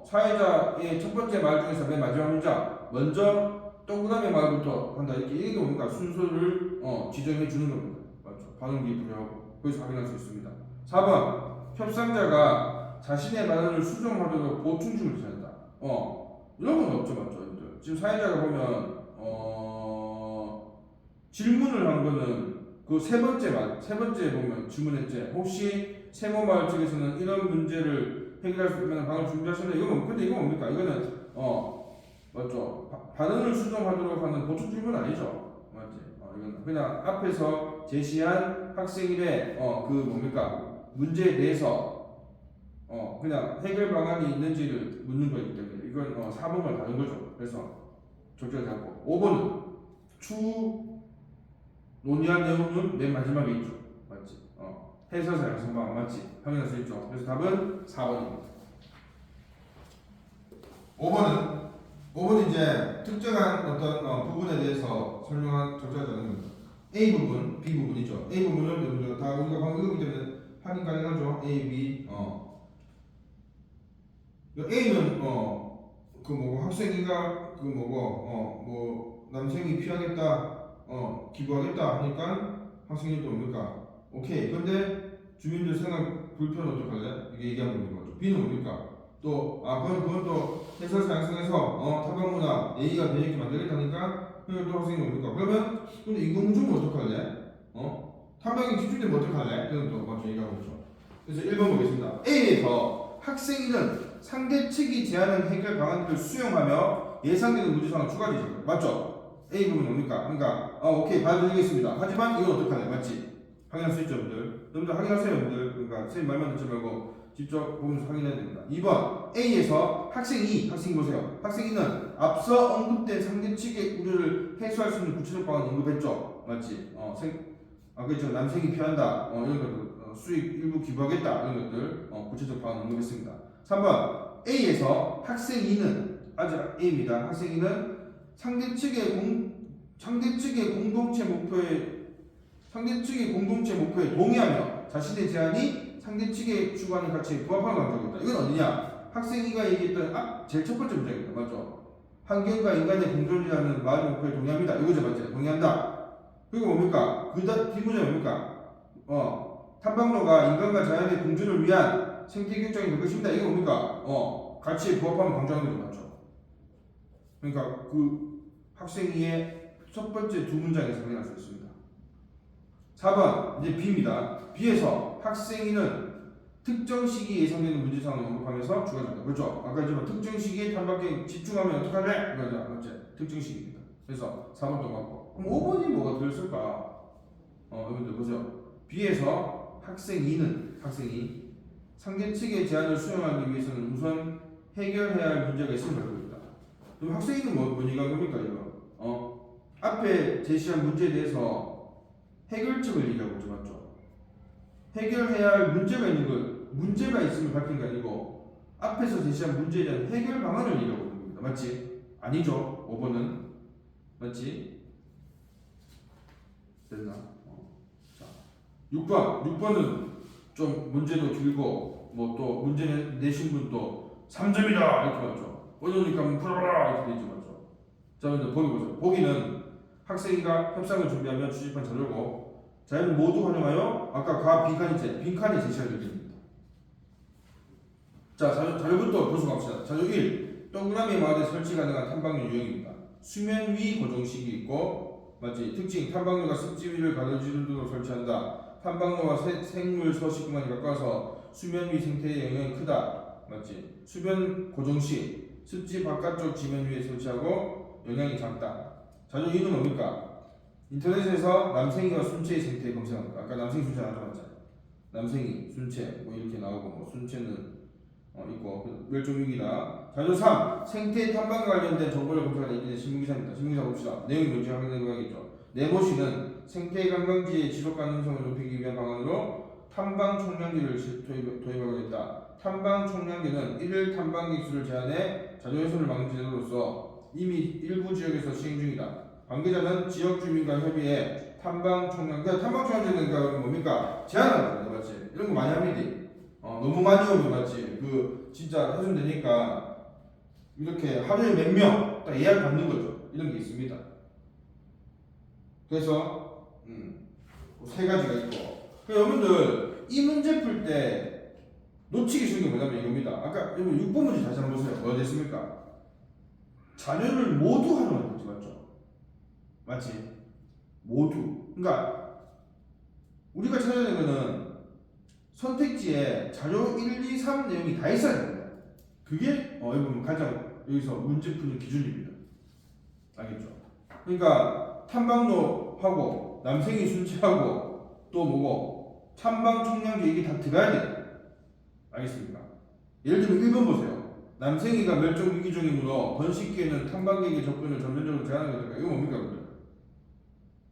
사회자의 첫 번째 말 중에서 맨 마지막 문장 먼저 동그라미 말부터 한다 이게 뭡니까? 순서를 지정해 주는 겁니다. 맞죠? 발언기 부여하고 거기서 확인할 수 있습니다. 4번 협상자가 자신의 발언을 수정하도록 보충중을 제한다. 이런 건 없죠, 맞죠? 지금 사회자가 보면 질문을 한 거는 그 세 번째 보면 질문했지. 혹시 세무마을 측에서는 이런 문제를 해결할 수 있는 방을 준비하셨나요? 근데 이거 뭡니까? 이거는 맞죠? 발언을 수정하도록 하는 보충 질문 아니죠, 맞지? 이건 그냥 앞에서 제시한 학생일의 그 뭡니까? 문제에 대해서 그냥 해결 방안이 있는지를 묻는 거기 때문에 이건 4번과 다른 거죠. 그래서 적절히 잡고 5번은 추 논의한 내용은 맨 마지막에 있죠. 맞지? 해설사 양성방 맞지? 확인할 수 있죠. 그래서 답은 4번입니다. 5번은 이제 특정한 어떤 부분에 대해서 설명한 적절하지 않은 겁니다. A 부분, B 부분이죠. A 부분은 여러분들 다 우리가 방금 읽었기 때문에 확인 가능하죠. A, B. A는 그 뭐고 학생이가 그 뭐고 뭐 남생이 피하겠다 기부하겠다 하니까 학생이 또 뭡니까? 오케이. 근데 주민들 생각 불편 어떡할래? 이게 얘기하고 있는 거죠. B는 뭡니까? 또 그건 또 해설사 양성해서 타방문화 예의가 되게 만들겠다니까 그러면 또 학생이 뭡니까? 그러면 근데 인공구조물 어떡할래? 탐방에 집중되면 어떡할래? 그건 또 맞죠 얘기하고 있죠. 그래서 1번 보겠습니다. A에서 학생이는 상대 측이 제안한 해결 방안들을 수용하며 예상되는 문제상을 추가 제시합니다. 맞죠? A 부분 뭡니까? 그러니까 오케이 받아들이겠습니다. 하지만 이건 어떡할래? 맞지? 확인할 수 있죠, 여러분들 확인하세요, 여러분들. 그러니까 선생님 말만 듣지 말고 직접 보면서 확인해야 됩니다. 2번 A에서 학생 보세요. 학생 2는 앞서 언급된 상대 측의 우려를 해소할 수 있는 구체적 방안 언급했죠, 맞지? 그렇죠. 남생이 피한다. 이런 것들 수익 일부 기부하겠다. 이런 것들 구체적 방안 언급했습니다. 3번 A에서 학생 2는 아직 A입니다. 학생 2는 상대 측의 공동체 목표에 동의하며 자신의 제안이 상대 측의 추구하는 가치에 부합하는 강조입니다. 이건 어디냐? 학생이가 얘기했던 제일 첫 번째 문장입니다. 맞죠? 환경과 인간의 공존이라는 마을 목표에 동의합니다. 이거죠, 맞죠? 동의한다. 그리고 뭡니까? 뒷문장이 뭡니까? 탐방로가 인간과 자연의 공존을 위한 생태 결정이 될 것입니다. 이게 뭡니까? 가치에 부합하면 강조하는 거죠, 맞죠? 그러니까 그 학생이의 첫 번째 두 문장에서 확인할 수 있습니다. 4번 이제 B입니다. B에서 학생이는 특정 시기에 예상되는 문제상을 언급하면서 추가적이다. 그렇죠? 아까 했지만 특정 시기에 탐방에 집중하면 어떡할래? 이거죠, 맞죠? 특정 시기입니다. 그래서 4번도 맞고. 그럼 5번이 뭐가 들었을까? 여러분들 보세요. B에서 학생이 상대 측의 제안을 수용하기 위해서는 우선 해결해야 할 문제가 있음을 알고 있다. 그럼 학생이는 뭐니가 겁니까 이거? 앞에 제시한 문제에 대해서 해결책을 얘기하고 있죠, 맞죠? 해결해야 할 문제가 있는 걸 문제가 있음을 밝힌 게 아니고 앞에서 제시한 문제에 대한 해결 방안을 얘기하고 있는 겁니다, 맞지? 아니죠. 5번은 맞지? 됐나? 자, 6번은 좀 문제도 길고 뭐 또 문제 내신 분도 3점이다 이렇게 맞죠? 어려우니까 한번 풀어봐라 이렇게 되죠 맞죠? 자 먼저 보기 보세요. 보기는 학생이가 협상을 준비하며 주집한 자료고 자료를 모두 활용하여 아까 가 빈칸이 제시하게 됩니다. 자 자료부터 보수 갑시다. 자료 1 동그라미 마을에 설치 가능한 탐방로 유형입니다. 수면 위 고정식이 있고 맞지? 특징 탐방로가 습지 위를 가로지르도록 설치한다. 탐방로와 생물 서식 공간이 가까워서 수면 위 생태의 영향이 크다. 맞지? 수면 고정식 습지 바깥쪽 지면 위에 설치하고 영향이 작다. 자료 2는 뭡니까? 인터넷에서 남생이와 순체의 생태 검색합니다. 아까 남생이 순체 나왔잖아요. 남생이 순체 뭐 이렇게 나오고 뭐 순체는 있고 멸종위기다. 자료 3 생태 탐방 관련된 정보를 검색하는 인터넷 신문기사입니다. 신문기사 봅시다. 내용이 뭔지 확인해봐야겠죠. 네모시는 생태 관광지의 지속 가능성을 높이기 위한 방안으로 탐방 총량제를 도입하겠다. 탐방 총량제는 1일 탐방객 수를 제한해 자료 훼손을 막는 제도로서 이미 일부 지역에서 시행 중이다. 관계자는 지역 주민과 협의해 탐방 총량, 탐방 총량제는 그러니까 뭡니까? 제한하는 거다, 맞지? 이런 거 많이 합니다. 너무 많이 오면 맞지? 진짜 훼손되니까 이렇게 하루에 몇 명 딱 예약 받는 거죠. 이런 게 있습니다. 그래서 세 가지가 있고. 여러분들 이 문제 풀 때 놓치기 쉬운 게 뭐냐면 이겁니다. 아까 여러분 6번 문제 다시 한번 보세요. 뭐가 됐습니까? 자료를 모두 활용하는 거지, 맞죠? 맞지? 모두. 그러니까 우리가 찾아야 되는 거는 선택지에 자료 1, 2, 3 내용이 다 있어야 됩니다. 그게 여러분 가장 여기서 문제 푸는 기준입니다. 알겠죠? 그러니까 탐방로하고 남생이 순체하고 또 뭐고 탐방 총량제 이게 다 들어가야 돼요. 알겠습니까? 예를 들면 1번 보세요. 남생이가 멸종 위기종이므로 번식기에는 탐방객의 접근을 전면적으로 제한하게 될까? 이거 뭡니까?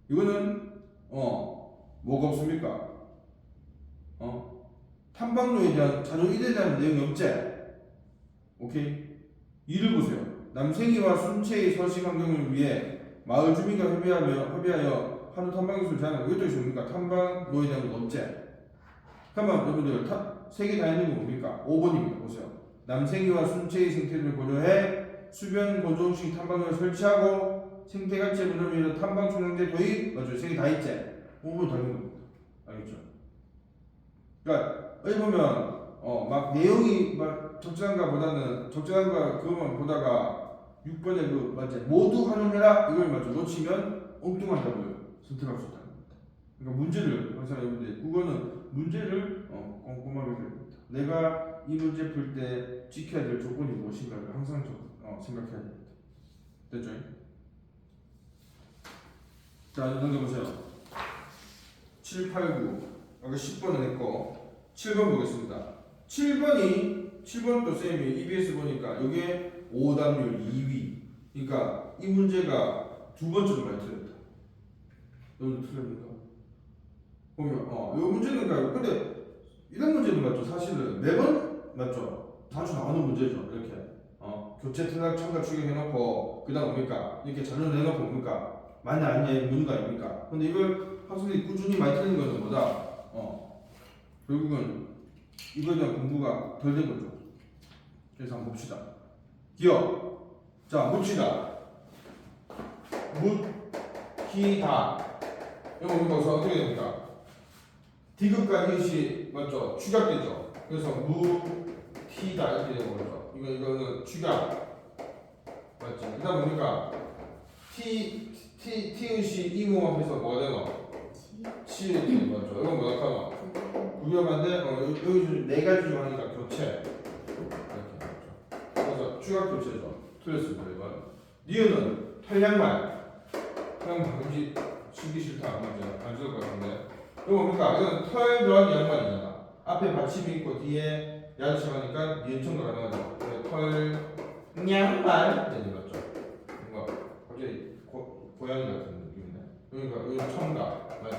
이거는 뭐가 없습니까? 탐방로에 대한 자료 1에 대한 내용이 없지? 오케이? 2를 보세요. 남생이와 순체의 서식 환경을 위해 마을 주민과 협의하여 하루 탐방객수를 제한하고 이것도 뭡니까? 탐방로에 대한 건 없지? 그러면 여러분들 세 개 다 있는 거 뭡니까? 5번입니다. 보세요. 남생이와 순체의 생태를 고려해 수변 고정식 탐방로를 설치하고 생태가치 분석을 위해서 탐방 총량제 도입 맞죠? 세 개 다 있지? 5번 다 있는 겁니다. 알겠죠? 그러니까 여기 보면 막 내용이 막 적절한가 그것만 보다가 6번에 맞지? 모두 활용해라 이걸 맞죠? 놓치면 엉뚱하다고요. 선택할 수 있다는 겁니다. 그러니까 문제를 항상 여러분들 그거는 문제를 꼼꼼하게 해야 됩니다. 내가 이 문제 풀 때 지켜야 될 조건이 무엇인가를 항상 생각해야 됩니다. 됐죠? 자, 넘겨보세요. 7, 8, 9 아까 10번은 했고 7번 보겠습니다. 7번도 쌤이 EBS 보니까 이게 오답률 2위. 그러니까 이 문제가 두 번째로 많이 틀렸다. 너무 틀립니까? 보면 이 문제는 근데 이런 문제는 맞죠? 사실은 매번 맞죠? 자주 나오는 문제죠. 이렇게 교체 청각 추격해놓고 그다음 뭡니까? 이렇게 자료 내놓고 뭡니까? 맞냐 아니냐 묻는 거 아닙니까? 근데 이걸 학생들이 꾸준히 많이 틀리는 것은 뭐다? 결국은 이거에 대한 공부가 덜 된 거죠. 그래서 한번 봅시다. 기억. 자, 묻히다. 묻히다. 이거 뭡니까? 그래서 어떻게 됩니까? 디귿과 리귿이 맞죠? 축약되죠. 그래서 묻히다 이렇게 되는 거죠. 이거는 축약. 맞죠? 그다음 뭡니까? 티읕이 이모합해서 뭐가 되노? 치 맞죠? 이건 뭐가 나타나? 위험한데 여기 네 가지 중 하나가 교체 이렇게 그래서 추가 교체죠. 틀렸습니다. 이건 니은은 털양말 왠지 쓰기 싫다 안 좋을 것 같은데 이거 뭡니까? 이건 털 들어간 양말이잖아. 앞에 받침이 있고 뒤에 야자치하니까 니은청가 가능하죠. 털 양말 되는 거죠. 뭔가 갑자기 고양이 같은 느낌이네. 그러니까 여기 청가 맞지?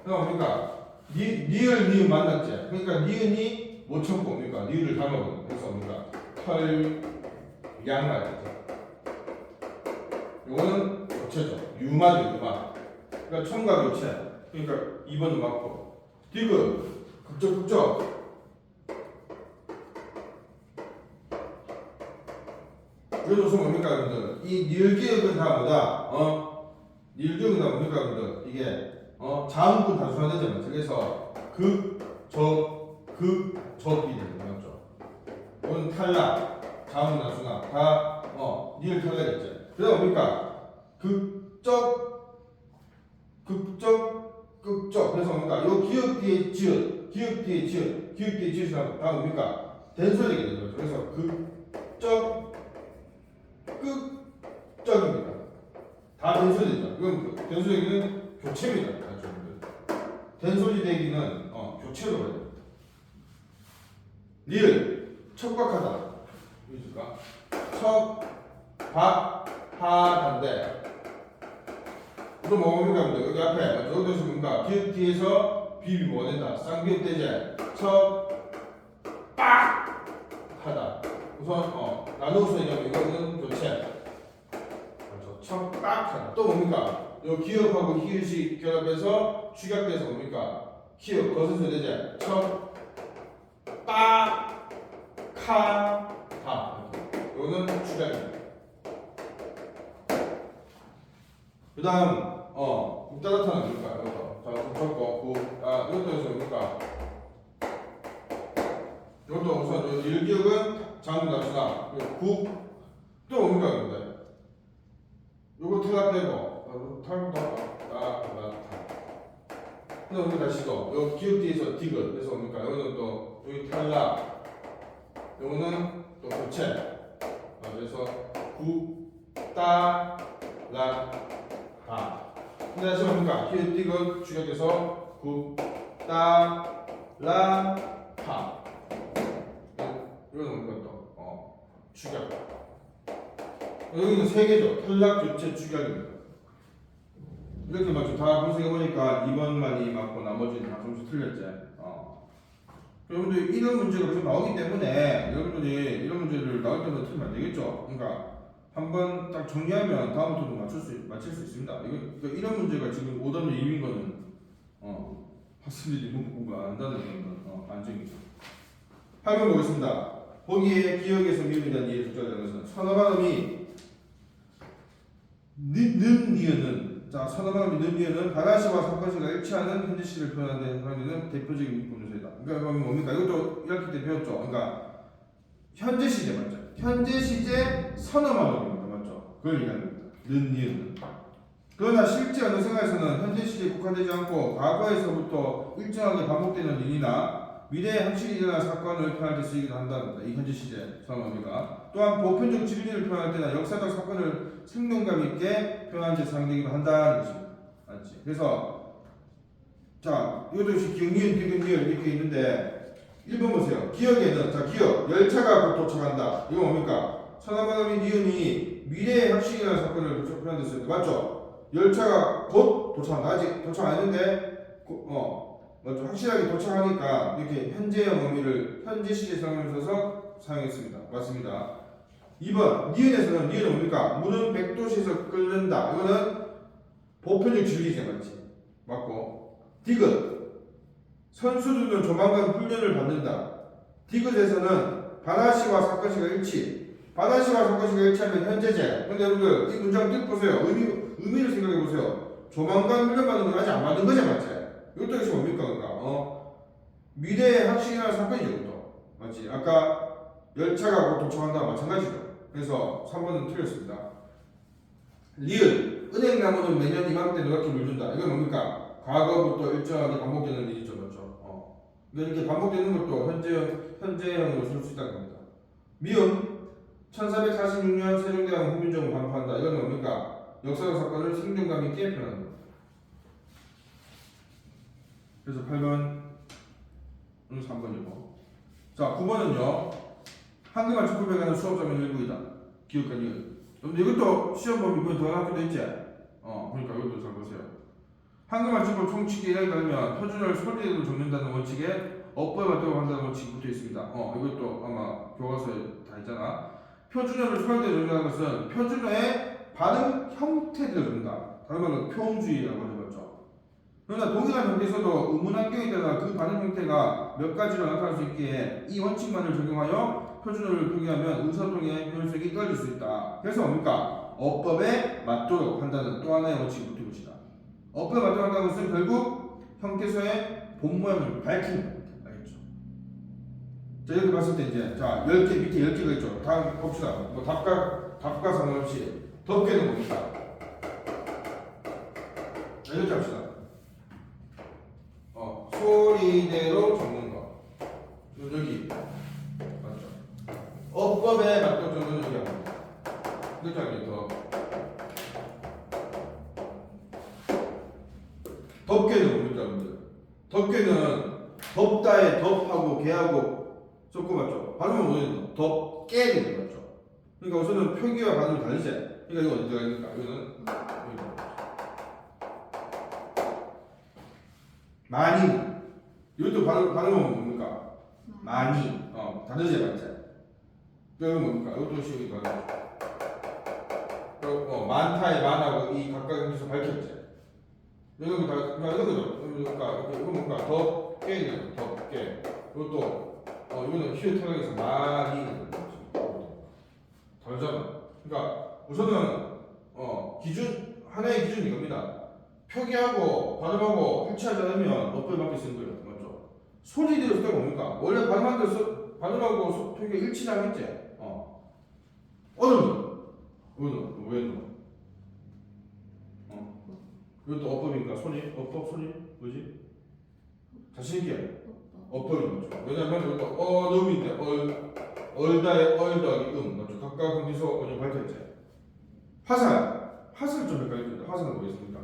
그럼 뭡니까? 니을 만났지. 그러니까 니은이 못 쳤고 뭡니까? 니을을 담아보는. 그래서 뭡니까? 털 양말. 요거는 교체죠. 유마죠, 유마. 그러니까 첨가 교체. 그러니까 2번도 맞고. 디귿, 극적. 이것도 뭡니까, 여러분들? 이 닐기역은 다 뭐다? 닐기역은 다 뭡니까, 여러분들? 이게 자음분 단순화되잖아요. 그래서 적이 되는 거죠. 이건 탈락, 자음분 단순화 다 닐 탈락했죠. 그다음 뭡니까? 극적. 그래서 뭡니까? 요 기역 뒤에 지읒, 기역 뒤에 지읒이 다 뭡니까? 된소리가 되는 거죠. 그래서 극적입니다. 다 된소리죠. 이건 된소리는 교체입니다. 된소리 대기는 교체로 해야 됩니다. 리을 척박하다. 보여줄까? 척박하다인데 또 뭡니까? 여기 앞에 여기서 뭡니까? 기역 뒤에서 비비 뭐가 된다. 쌍기역 대제 척박하다. 우선 나누어서 얘기하면 이거는 교체. 그렇죠. 척박하다. 또 뭡니까? 요 기역하고 히읗이 결합해서 축약돼서 뭡니까? 기역 거슬서 되지. 척박하다. 요거는 축약입니다. 그 다음 국다라타는 뭡니까? 이것도 자 붙였고 이것도 해서 뭡니까? 이것도 우선 일기역은 장문 단수나 국또 뭡니까? 근데 요거 탈락되고 근데 우리 다시 또 기역 뒤에서 디귿 그래서 뭡니까? 여기는 또 여기 탈락 요거는 또 교체 그래서 국다라타 근데 다시 뭡니까? 기역 디귿 축약해서 국다라타 이거는 뭡니까 또 축약 여기는 세 개죠. 탈락, 교체, 축약입니다. 이렇게 맞죠. 다 분석해보니까 2번만이 맞고 나머지는 다 점수 틀렸지. 여러분들 이런 문제가 계속 나오기 때문에 여러분들이 이런 문제를 나올 때마다 틀리면 안 되겠죠. 그러니까 한번 딱 정리하면 다음부터도 맞힐 수 있습니다. 그러니까 이런 문제가 지금 오답률 2인 거는 학생들이 공부 안 한다는 건 안정이죠. 8번 보겠습니다. 보기에 기억에서 미음에 대한 이해를 적절하는 것은 선어발음이 니은은 자 선어발음이 니은은 바라시와 사건시가 일치하는 현재시를 표현하는 사람들은 대표적인 분조세다. 그러니까 뭡니까? 이것도 이렇게 때 배웠죠. 그러니까 현재 시제 맞죠? 현재 시제 선어발음입니다. 맞죠? 그걸 얘기하는 겁니다. 니은은 그러나 실제 어느 생활에서는 현재 시제에 국한되지 않고 과거에서부터 일정하게 반복되는 일이나 미래에 확실히 일어난 사건을 표현할 때 쓰이기도 한다는 겁니다. 이 현재 시제 선언합니다. 또한 보편적 진리를 표현할 때나 역사적 사건을 생동감 있게 표현할 때 사용되기도 한다는 것입니다. 맞지? 그래서 자 이것도 역시 기억, 니은, 디귿, 니은 이렇게 있는데 1번 보세요. 기억에는 자 기억 열차가 곧 도착한다. 이거 뭡니까? 선언받음인 니은이 미래에 확실히 일어난 사건을 표현할 때 쓰입니다. 맞죠? 열차가 곧 도착한다. 아직 도착 안 했는데 먼저 확실하게 도착하니까 이렇게 현재형 의미를 현재 시제 사용하면서 사용했습니다. 맞습니다. 2번 니은에서는 니은은 뭡니까? 물은 100도씨에서 끓는다. 이거는 보편적 진리제 맞지? 맞고 디귿 선수들은 조만간 훈련을 받는다. 디귿에서는 바다시와 사건시가 일치. 바다시와 사건시가 일치하면 현재제. 근데 여러분들 이 문장 뜻 보세요. 의미를 생각해 보세요. 조만간 훈련 받는 건 아직 안 받은 거죠, 맞지? 이것도 역시 뭡니까? 그러니까 미래에 확실히 일어날 사건이죠. 이것도. 맞지? 아까 열차가 곧 도착한다와 마찬가지죠. 그래서 3번은 틀렸습니다. 리을 은행나무는 매년 이맘때 노랗게 물든다. 이건 뭡니까? 과거부터 일정하게 반복되는 일이죠. 맞죠? 이렇게 반복되는 것도 현재형으로 쓸 수 있다는 겁니다. 미음 1446년 세종대왕 훈민정음 반포한다. 이건 뭡니까? 역사적 사건을 생동감 있게 표현하는 겁니다. 그래서 8번은 3번이고 자 9번은요 한글만 축구에 관한 수업자면 일부이다. 기억과 니은 근데 이것도 시험범위 이번에 더 나왔기도 했지? 그러니까 이것도 잘 보세요. 한글만 축구 총칙에 따르면 표준어를 소리로 적는다는 원칙에 어법에 맞도록 한다는 원칙이 붙어 있습니다. 이것도 아마 교과서에 다 있잖아. 표준어를 소리로 적는다는 것은 표준어의 반응 형태들을 준다. 다른 말로 표현주의라고 하죠, 맞죠? 그러나 동일한 형태에서도 의문 환경에 따라 그 반응 형태가 몇 가지로 나타날 수 있기에 이 원칙만을 적용하여 표준어를 표기하면 의사소통의 효율성이 떨어질 수 있다. 그래서 뭡니까? 어법에 맞도록 한다는 또 하나의 원칙이 붙은 것이다. 어법에 맞도록 한다는 것은 결국 형태소의 본 모양을 밝히는 겁니다. 알겠죠? 자, 이렇게 봤을 때 이제 자 10개 밑에 10개가 있죠. 다음 봅시다. 뭐 답과 상관없이 덮개는 뭡니까? 자, 이렇게 합시다. 소리대로 적는 거. 여기 맞죠? 어법에 맞도록 적는 여기 합니다. 이렇게 하면 더 덮개는 뭡니까, 여러분들? 덮개는 덮다에 덮하고 개하고 섞고 맞죠? 발음은 뭐예요? 덮개는 맞죠? 그러니까 우선은 표기와 발음이 다르지. 그러니까 이거 어디가 있을까? 이거는 여기다. 많이. 이것도 발음은 뭡니까? 많이. 다르지 맞지? 이건 뭡니까? 이것도 시험이 다르죠. 많다의 많하고 이 각각 여기서 밝혔지. 이건 다 이런 거죠. 그러니까 이거 뭔가 덮개는 덮개. 이것도 이거는 히읗 타격에서 많이 다르잖아. 그러니까 우선은 기준 하나의 기준이 이겁니다. 표기하고 발음하고 일치하지 않으면 어법에 맞게 쓰는 거예요. 맞죠? 소리대로 쓸 때가 뭡니까? 원래 발음하고 표기가 일치를 하겠지. 어느 이거는 왜 넣어? 이것도 어법인가? 어법 소리? 뭐지? 자신있게 어법인 거죠. 왜냐면 이것도 어음인데 얼다의 얼더하기 맞죠? 각각 거기서 그냥 밝혔지. 화살 좀 헷갈리는데 화살은 뭐겠습니까?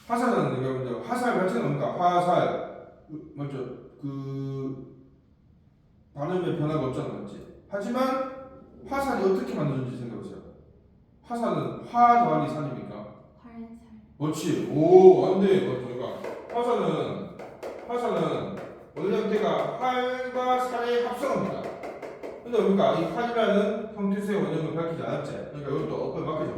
화살은 여러분들 화살 자체는 뭡니까? 화살 맞죠? 그 발음에 변화가 없잖아, 맞지? 하지만 화살이 어떻게 만들어진지 생각해보세요. 화살은 화 더하기 살입니까? 활살. 그렇지. 오, 안 돼. 맞죠? 화살은 원래 형태가 활과 살의 합성어입니다. 근데 뭡니까? 이 활이라는 형태수의 원형을 밝히지 않았지. 그러니까 이것도 어법에 맡겨져.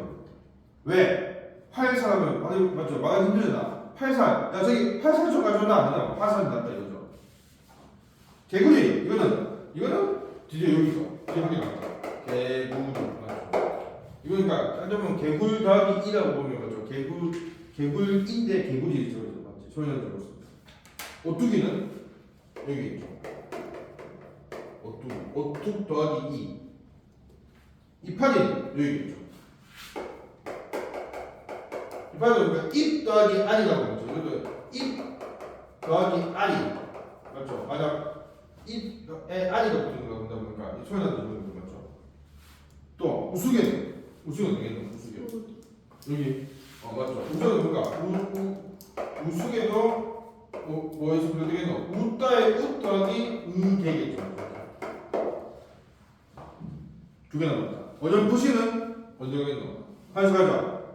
왜? 활살하면 맞죠? 말하기 힘들잖아. 활살. 야 저기 활살 좀 가져온다 안 된다. 화살이 낫다 이거죠. 개구리. 이거는 드디어 여기서 이게 하게 나왔다. 개구리. 맞죠? 이거니까 따져보면 개굴 더하기 2라고 보면 맞죠? 개굴인데 개구리 들어있죠. 맞지? 소리는 들었습니다. 오뚜기는 여기 있죠. 오뚝 더하기 2. 이파리는 여기 있죠. 이파리는 그러니까 입 더하기 알이라고 하죠. 이것도 입 더하기 알이 맞죠? 만약 입에 알이가 붙는 거 본다 보니까 이 소리가 들리는 거 맞죠? 또 우수개는 되겠네. 우수개 여기 맞죠? 우수개는 뭔가 우수개도 뭐에서 불러되겠노? 웃다의 웃 더하기 되겠죠. 두 개 남았다. 어렴풋이는 어디 가겠노? 한수 가자.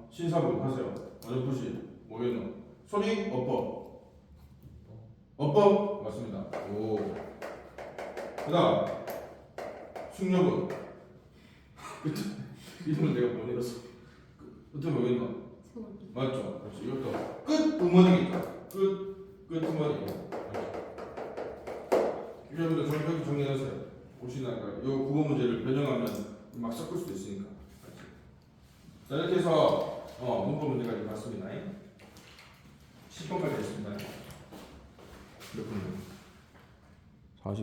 신사분 하세요. 어렴풋이 뭐겠노? 소리 어법 맞습니다. 오. 그다음 숙녀분. 이름은 내가 못 읽었어. 어떻게 뭐겠노? 소리. 맞죠? 그렇지. 이것도 끝 음원이겠죠. 끝 음원이. 여러분들 정확하게 정리하세요. 보시나가 이 국어 문제를 변형하면 막 섞을 수도 있으니까. 자 이렇게 해서 문법 문제까지 봤습니다. 10번까지 했습니다. 몇 분?